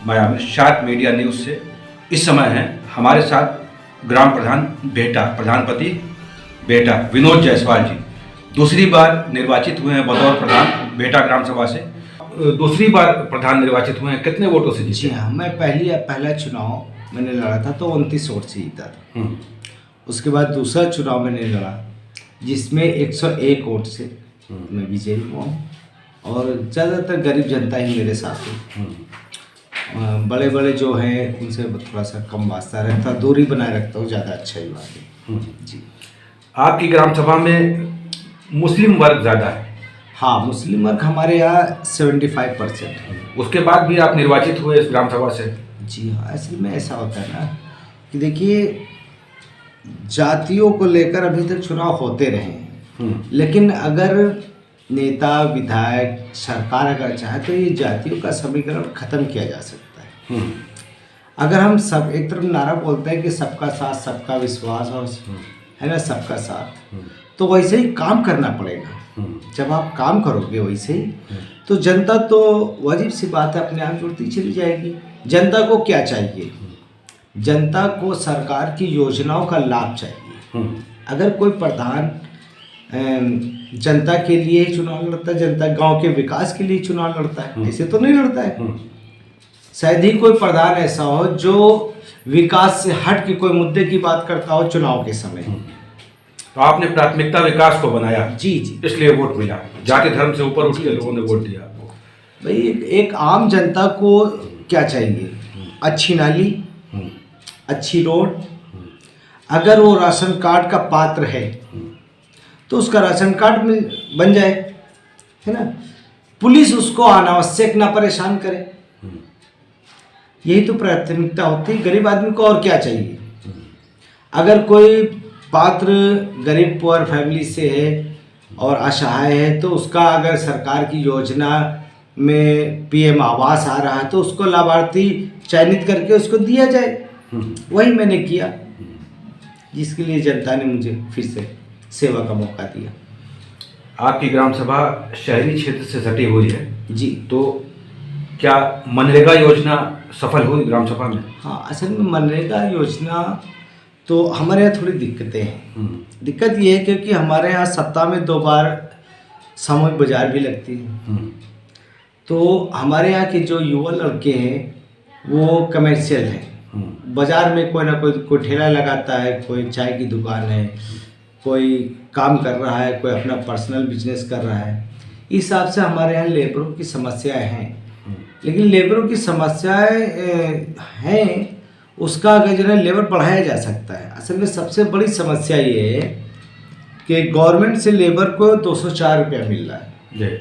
मैं Aamir short media news से। इस समय है हमारे साथ ग्राम प्रधान बेटा, प्रधानपति बेटा विनोद जायसवाल जी। दूसरी बार निर्वाचित हुए हैं बतौर प्रधान बेटा ग्राम सभा से। दूसरी बार प्रधान निर्वाचित हुए हैं, कितने वोटों से जीते? जी हाँ, मैं पहला चुनाव मैंने लड़ा था तो 29 वोट से जीता था। उसके बाद दूसरा चुनाव मैंने लड़ा जिसमें 101 वोट से मैं विजयी हुआ हूँ। और ज़्यादातर गरीब जनता ही मेरे साथ है। बड़े बड़े जो हैं उनसे थोड़ा सा कम वास्ता रहता, दूरी बनाए रखता हूँ, ज़्यादा अच्छा ही बात है। जी, आपकी ग्राम सभा में मुस्लिम वर्ग ज़्यादा है? हाँ, मुस्लिम वर्ग हमारे यहाँ 75% है। उसके बाद भी आप निर्वाचित हुए इस ग्राम सभा से? जी हाँ, असल में ऐसा होता है ना कि देखिए, जातियों को लेकर अभी तक चुनाव होते रहे हैं, लेकिन अगर नेता, विधायक, सरकार अगर चाहे तो ये जातियों का समीकरण खत्म किया जा सकता है। अगर हम सब एक तरफ नारा बोलते हैं कि सबका साथ, सबका विश्वास, और है ना, सबका साथ, तो वैसे ही काम करना पड़ेगा। जब आप काम करोगे वैसे ही, तो जनता तो वाजिब सी बात है अपने आप जुड़ती चली जाएगी। जनता को क्या चाहिए? जनता को सरकार की योजनाओं का लाभ चाहिए। अगर कोई प्रधान जनता के लिए ही चुनाव लड़ता है, जनता गांव के विकास के लिए चुनाव लड़ता है, ऐसे तो नहीं लड़ता है। शायद ही कोई प्रधान ऐसा हो जो विकास से हट के कोई मुद्दे की बात करता हो चुनाव के समय। तो आपने प्राथमिकता विकास को बनाया। जी जी, इसलिए वोट मिला। जाति धर्म से ऊपर उठ के लोगों ने वोट दिया आपको। भाई एक आम जनता को क्या चाहिए? अच्छी नाली, अच्छी रोड। अगर वो राशन कार्ड का पात्र है तो उसका राशन कार्ड में बन जाए, है ना। पुलिस उसको अनावश्यक ना परेशान करे, यही तो प्राथमिकता होती है। गरीब आदमी को और क्या चाहिए? अगर कोई पात्र गरीब पुअर फैमिली से है और असहाय है तो उसका अगर सरकार की योजना में पीएम आवास आ रहा है तो उसको लाभार्थी चयनित करके उसको दिया जाए। वही मैंने किया, जिसके लिए जनता ने मुझे फिर से सेवा का मौका दिया। आपकी ग्राम सभा शहरी क्षेत्र से सटी हुई है जी, तो क्या मनरेगा योजना सफल हुई ग्राम सभा में? हाँ, असल में मनरेगा योजना तो हमारे यहाँ थोड़ी दिक्कतें हैं। दिक्कत ये है क्योंकि हमारे यहाँ सप्ताह में 2 बार सामूहिक बाजार भी लगती है। तो हमारे यहाँ के जो युवा लड़के हैं वो कमर्शियल हैं। बाजार में कोई ना कोई ठेला लगाता है, कोई चाय की दुकान है, कोई काम कर रहा है, कोई अपना पर्सनल बिजनेस कर रहा है। इस हिसाब से हमारे यहाँ लेबरों की समस्याएं हैं। लेकिन लेबरों की समस्याएं हैं, उसका अगर जो है लेबर बढ़ाया जा सकता है। असल में सबसे बड़ी समस्या ये है कि गवर्नमेंट से लेबर को 204 रुपया मिल रहा है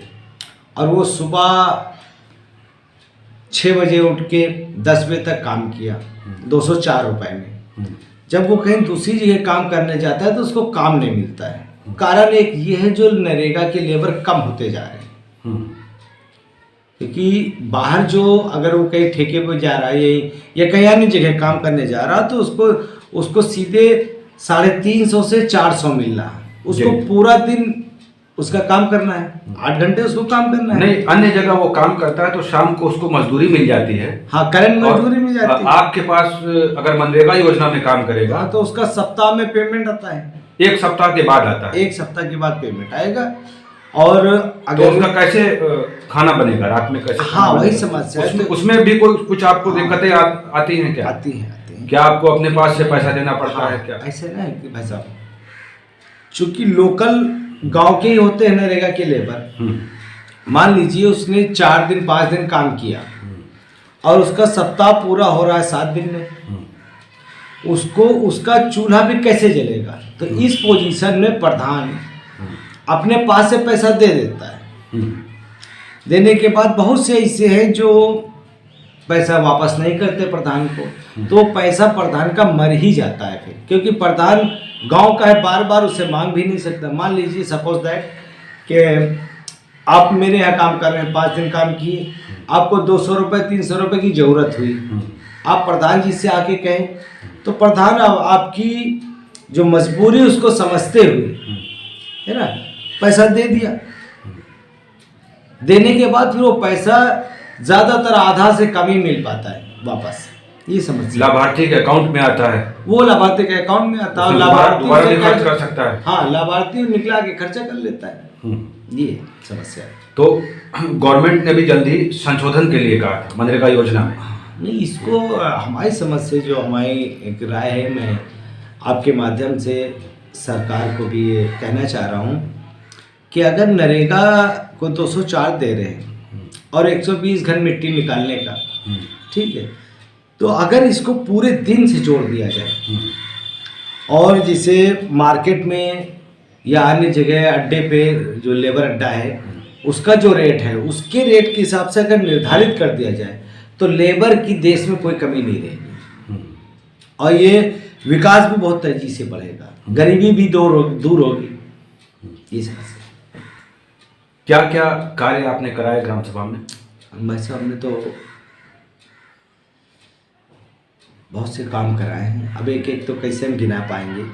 और वो सुबह 6 बजे उठ के 10 बजे तक काम किया 204 रुपये में। जब वो कहीं दूसरी जगह काम करने जाता है तो उसको काम नहीं मिलता है। कारण एक ये है जो नरेगा के लेबर कम होते जा रहे हैं। क्योंकि बाहर जो अगर वो कहीं ठेके पर जा रहा है या कहीं अन्य जगह काम करने जा रहा है तो उसको सीधे 350 से 400 मिल रहा है। उसको पूरा दिन उसका काम करना है, 8 घंटे उसको काम करना है। नहीं, अन्य जगह वो काम करता है तो शाम को उसको मजदूरी मिल जाती है। हाँ, करंट मजदूरी मिल जाती है। आपके पास अगर मनरेगा योजना में काम करेगा तो उसका सप्ताह में पेमेंट आता है। 1 सप्ताह के बाद आता है। 1 सप्ताह के बाद पेमेंट आएगा। और अगर तो उसका कैसे खाना बनेगा रात में? कैसे? हाँ, वही समस्या है। उसमें भी कुछ आपको दिक्कतें आती हैं क्या? आती हैं। क्या आपको अपने पास से पैसा देना पड़ता है क्या? ऐसे ना कि भाई साहब, चूंकि लोकल गांव के ही होते हैं नरेगा के लेबर। मान लीजिए उसने 4 दिन 5 दिन काम किया और उसका सप्ताह पूरा हो रहा है 7 दिन में, उसको उसका चूल्हा भी कैसे जलेगा? तो इस पोजीशन में प्रधान अपने पास से पैसा दे देता है। देने के बाद बहुत से ऐसे हैं जो पैसा वापस नहीं करते प्रधान को, तो पैसा प्रधान का मर ही जाता है फिर। क्योंकि प्रधान गांव का है, बार बार उसे मांग भी नहीं सकता। मान लीजिए सपोज दैट कि आप मेरे यहाँ काम कर रहे हैं, 5 दिन काम किए, आपको 200 रुपये 300 रुपये की ज़रूरत हुई, आप प्रधान जी से आके कहें तो प्रधान आपकी जो मजबूरी उसको समझते हुए, है ना, पैसा दे दिया। देने के बाद फिर वो पैसा ज़्यादातर आधा से कम ही मिल पाता है वापस, ये समस्या। लाभार्थी के अकाउंट में आता है, वो लाभार्थी के अकाउंट में आता है, उसमें लाभार्थी दोबारा भी से खर्च कर सकता है। हाँ, लाभार्थी निकला के खर्चा कर लेता है, ये समस्या है। तो गवर्नमेंट ने भी जल्दी संशोधन के लिए कहा था मनरेगा योजना में। नहीं, इसको हमारी समझ से, जो हमारी एक राय है, मैं आपके माध्यम से सरकार को भी ये कहना चाह रहा हूँ कि अगर नरेगा को 204 दे रहे हैं और 120 घन मिट्टी निकालने का, ठीक है, तो अगर इसको पूरे दिन से जोड़ दिया जाए और जिसे मार्केट में या अन्य जगह अड्डे पे जो लेबर अड्डा है उसका जो रेट है उसके रेट के हिसाब से अगर निर्धारित कर दिया जाए तो लेबर की देश में कोई कमी नहीं रहेगी और ये विकास भी बहुत तेजी से बढ़ेगा, गरीबी भी दूर होगी, ये समस्या। क्या क्या कार्य आपने कराए ग्राम सभा में? वैसे हमने तो बहुत से काम कराए हैं, अब एक एक तो कैसे हम गिना पाएंगे।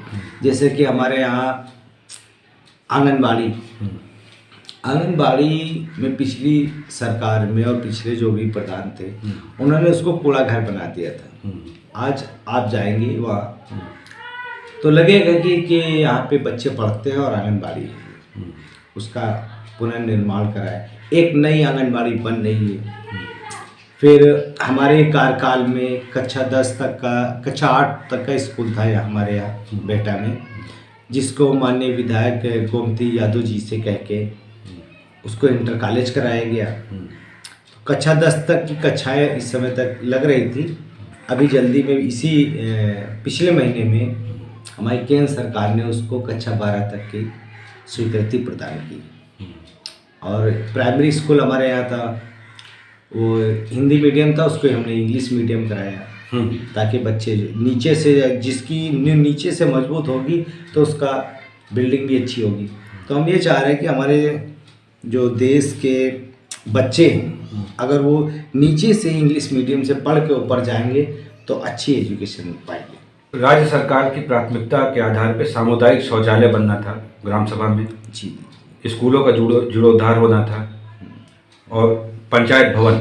जैसे कि हमारे यहाँ आंगनबाड़ी में पिछली सरकार में और पिछले जो भी प्रधान थे उन्होंने उसको कूड़ा घर बना दिया था। आज आप जाएंगे वहाँ तो लगेगा कि यहाँ पे बच्चे पढ़ते हैं और आंगनबाड़ी है, उसका पुनर्निर्माण कराए, एक नई आंगनबाड़ी बन रही है। फिर हमारे कार्यकाल में कक्षा 8 तक का स्कूल था हमारे यहाँ बेटा में, जिसको माननीय विधायक गोमती यादव जी से कह के उसको इंटर कॉलेज कराया गया। कक्षा 10 तक की कक्षाएं इस समय तक लग रही थी, अभी जल्दी में इसी पिछले महीने में हमारी केंद्र सरकार ने उसको कक्षा 12 तक की स्वीकृति प्रदान की। और प्राइमरी स्कूल हमारे यहाँ था, वो हिंदी मीडियम था, उसको हमने इंग्लिश मीडियम कराया ताकि बच्चे नीचे से, जिसकी नीचे से मजबूत होगी तो उसका बिल्डिंग भी अच्छी होगी। तो हम ये चाह रहे हैं कि हमारे जो देश के बच्चे हैं अगर वो नीचे से इंग्लिश मीडियम से पढ़ के ऊपर जाएंगे तो अच्छी एजुकेशन पाएंगे। राज्य सरकार की प्राथमिकता के आधार पर सामुदायिक शौचालय बनना था ग्राम सभा में, जी, स्कूलों का जीर्णोद्धार होना था और पंचायत भवन,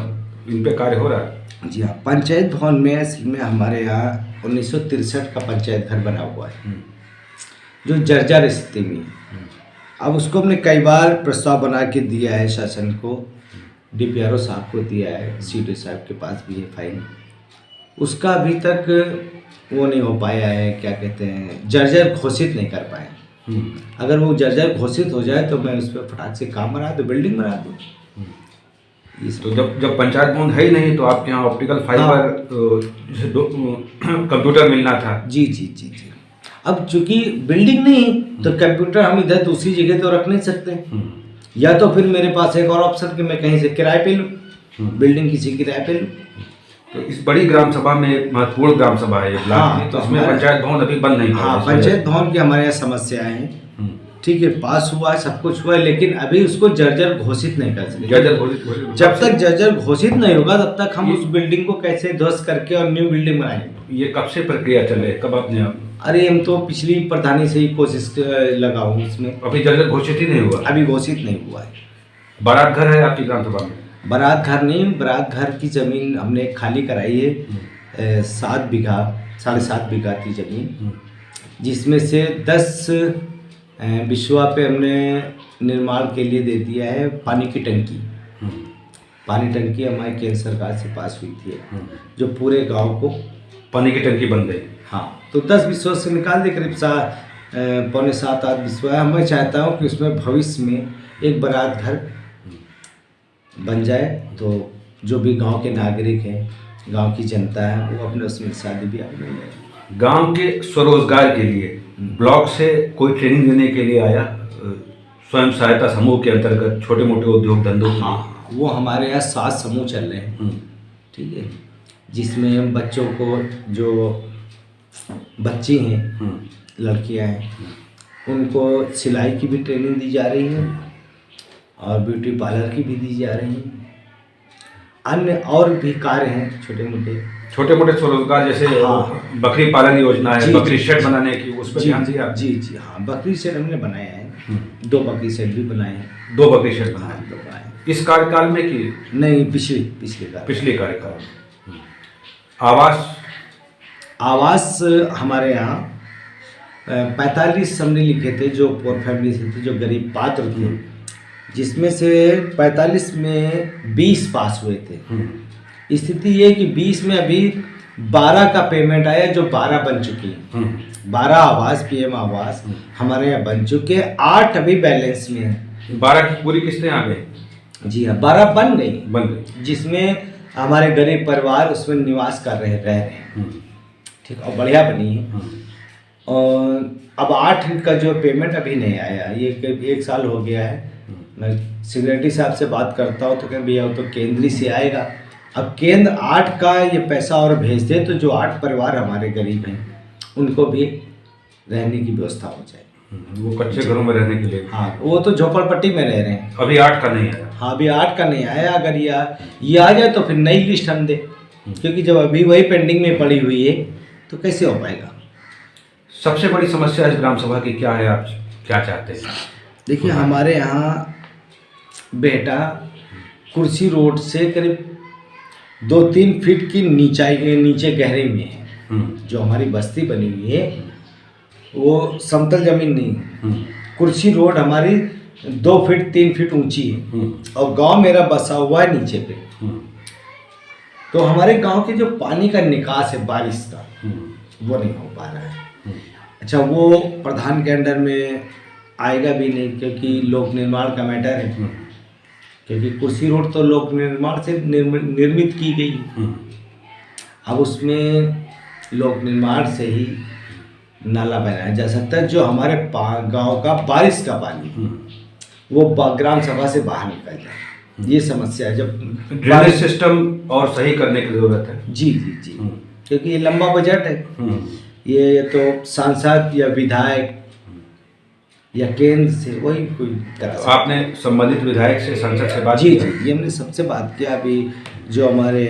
इन पे कार्य हो रहा है। जी हाँ, पंचायत भवन में हमारे यहाँ 1963 का पंचायत घर बना हुआ है जो जर्जर स्थिति में है। अब उसको हमने कई बार प्रस्ताव बना के दिया है शासन को, DPRO साहब को दिया है, CDO साहब के पास भी है फाइल, उसका अभी तक वो नहीं हो पाया है, क्या कहते हैं, जर्जर घोषित नहीं कर पाए। अगर वो जर्जर घोषित हो जाए तो मैं उस पर फटाक से काम बना दूँ, बिल्डिंग बना दूँ। तो जब पंचायत भवन है ही नहीं तो आपके यहाँ ऑप्टिकल फाइबर कंप्यूटर मिलना था। जी जी जी जी। अब चूंकि बिल्डिंग नहीं तो कंप्यूटर हम इधर दूसरी जगह तो रख नहीं सकते, या तो फिर मेरे पास एक और ऑप्शन कि मैं कहीं से किराए पे लूँ, बिल्डिंग किसी किराए पे लूँ। तो इस बड़ी ग्राम सभा में एक महत्वपूर्ण ग्राम सभा है हाँ, तो उसमें पंचायत भवन अभी बंद नहीं। हाँ, पंचायत भवन की हमारे यहाँ समस्याएं हैं, ठीक है, पास हुआ है, सब कुछ हुआ है, लेकिन अभी उसको जर्जर घोषित नहीं कर सकते। जब तक जर्जर घोषित नहीं होगा तब तक हम उस बिल्डिंग को कैसे ध्वस्त करके और न्यू बिल्डिंग बनाएंगे। ये कब से प्रक्रिया चल रही है, कब आपने? अरे हम तो पिछली प्रधानी से ही कोशिश लगा हूँ इसमें, अभी जर्जर घोषित ही नहीं हुआ, अभी घोषित नहीं हुआ है। बारात घर है आपकी ग्राम सभा में? बारात घर नहीं, बारात घर की ज़मीन हमने खाली कराई है, 7 बीघा 7.5 बीघा की ज़मीन, जिसमें से 10 बिस्वा पे हमने निर्माण के लिए दे दिया है पानी की टंकी। पानी टंकी हमारी केंद्र सरकार से पास हुई थी जो पूरे गांव को पानी की टंकी बन गई। हाँ, तो 10 बिस्वा से निकाल दे, करीब 7.5-8 बिस्वा है। मैं चाहता हूँ कि उसमें भविष्य में एक बारात घर बन जाए तो जो भी गांव के नागरिक हैं, गांव की जनता है, वो अपने उसमें शादी ब्याह में जाए। गांव के स्वरोजगार के लिए ब्लॉक से कोई ट्रेनिंग देने के लिए आया स्वयं सहायता समूह के अंतर्गत छोटे मोटे उद्योग धंधों? हाँ, वो हमारे यहाँ 7 समूह चल रहे हैं, ठीक है, जिसमें हम बच्चों को, जो बच्ची हैं, लड़कियां हैं, उनको सिलाई की भी ट्रेनिंग दी जा रही है और ब्यूटी पार्लर की भी दी जा रही है। अन्य और भी कार्य हैं छोटे मोटे स्वरोजगार, जैसे हाँ, बकरी पालन योजना है, जी, बकरी जी, शेड बनाने की, उस पर ध्यान दिया? जी जी हाँ, बकरी शेड हमने बनाया है, 2 बकरी शेड भी बनाए हैं। 2 बकरी शेड बनाए। इस कार्यकाल में कि नहीं, पिछले का पिछले कार्यकाल में? आवास हमारे यहाँ 45 हमने लिखे थे जो पुअर फैमिली से थे, जो गरीब पात्र थे, जिसमें से 45 में 20 पास हुए थे। स्थिति ये कि 20 में अभी 12 का पेमेंट आया, जो 12 बन चुकी है। 12 आवास, पीएम आवास हमारे यहाँ बन चुके हैं, 8 अभी बैलेंस में है। 12 की पूरी किस्तें आ गई? जी हाँ, 12 बन गई, जिसमें हमारे गरीब परिवार उसमें निवास रह रहे हैं। ठीक, और बढ़िया बनी है। और अब 8 का जो पेमेंट अभी नहीं आया, ये करीब 1 साल हो गया है। मैं सेक्रेटरी साहब से बात करता हूँ तो कहें भैया वो तो केंद्र से आएगा। अब केंद्र 8 का ये पैसा और भेज दे तो जो 8 परिवार हमारे गरीब हैं उनको भी रहने की व्यवस्था हो जाए। वो कच्चे घरों में रहने के लिए? हाँ, वो तो झोपड़पट्टी में रह रहे हैं। अभी 8 का नहीं आया? हाँ, अभी 8 का नहीं आया। अगर ये आ जाए तो फिर नई लिस्ट हम दे, क्योंकि जब अभी वही पेंडिंग में पड़ी हुई है तो कैसे हो पाएगा। सबसे बड़ी समस्या इस ग्राम सभा की क्या है, आप क्या चाहते हैं? देखिए, हमारे यहाँ बेटा कुर्सी रोड से करीब 2-3 फीट की नीचे गहरे में है। जो हमारी बस्ती बनी हुई है वो समतल जमीन नहीं है। कुर्सी रोड हमारी 2 फीट 3 फीट ऊंची है और गांव मेरा बसा हुआ है नीचे पे। तो हमारे गांव के जो पानी का निकास है बारिश का, वो नहीं हो पा रहा है। अच्छा, वो प्रधान के अंडर में आएगा भी नहीं, क्योंकि लोक निर्माण का मैटर है। क्योंकि कुर्सी रोड तो लोक निर्माण से निर्मित की गई। अब उसमें लोक निर्माण से ही नाला बनाया जा सकता है, जो हमारे गांव का बारिश का पानी वो ग्राम सभा से बाहर निकल जाए। ये समस्या है। जब ड्रेनेज सिस्टम और सही करने की जरूरत है। जी जी जी, क्योंकि ये लंबा बजट है। ये तो सांसद या विधायक या केंद्र से वही कोई करा सकता। आपने संबंधित विधायक से, सांसद से बात जी की? जी, ये हमने सबसे बात किया। अभी जो हमारे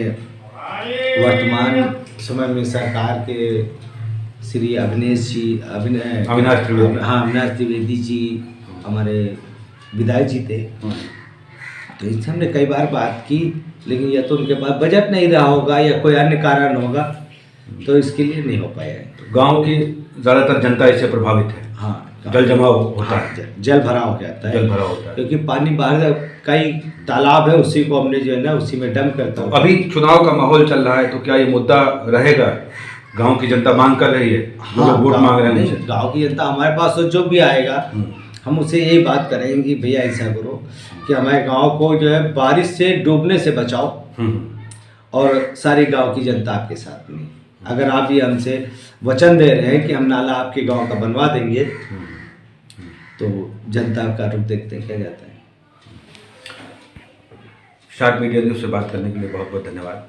वर्तमान समय में सरकार के श्री अविनाश त्रिवेदी जी हमारे विधायक जी थे, तो इससे हमने कई बार बात की, लेकिन या तो उनके पास बजट नहीं रहा होगा या कोई अन्य कारण होगा, तो इसके लिए नहीं हो पाया है। गांव की ज़्यादातर जनता इससे प्रभावित है। हाँ, जल जमाव होता है, जल भराव हो जाता है। जल भराव होता है क्योंकि पानी बाहर कई तालाब है, उसी को हमने जो है ना उसी में डंप करता हूँ। अभी चुनाव का माहौल चल रहा है, तो क्या ये मुद्दा रहेगा? गांव की जनता मांग कर रही है, हाँ, वोट मांग रहे हैं। गांव की जनता हमारे पास तो जो भी आएगा हम उसे यही बात करेंगे कि भैया ऐसा करो कि हमारे गांव को जो है बारिश से डूबने से बचाओ, और सारी गांव की जनता आपके साथ में। अगर आप ये हमसे वचन दे रहे हैं कि हम नाला आपके गांव का बनवा देंगे, तो जनता का रुख देखते हैं क्या जाता है। शार्ट मीडिया न्यूज़ से बात करने के लिए बहुत बहुत धन्यवाद।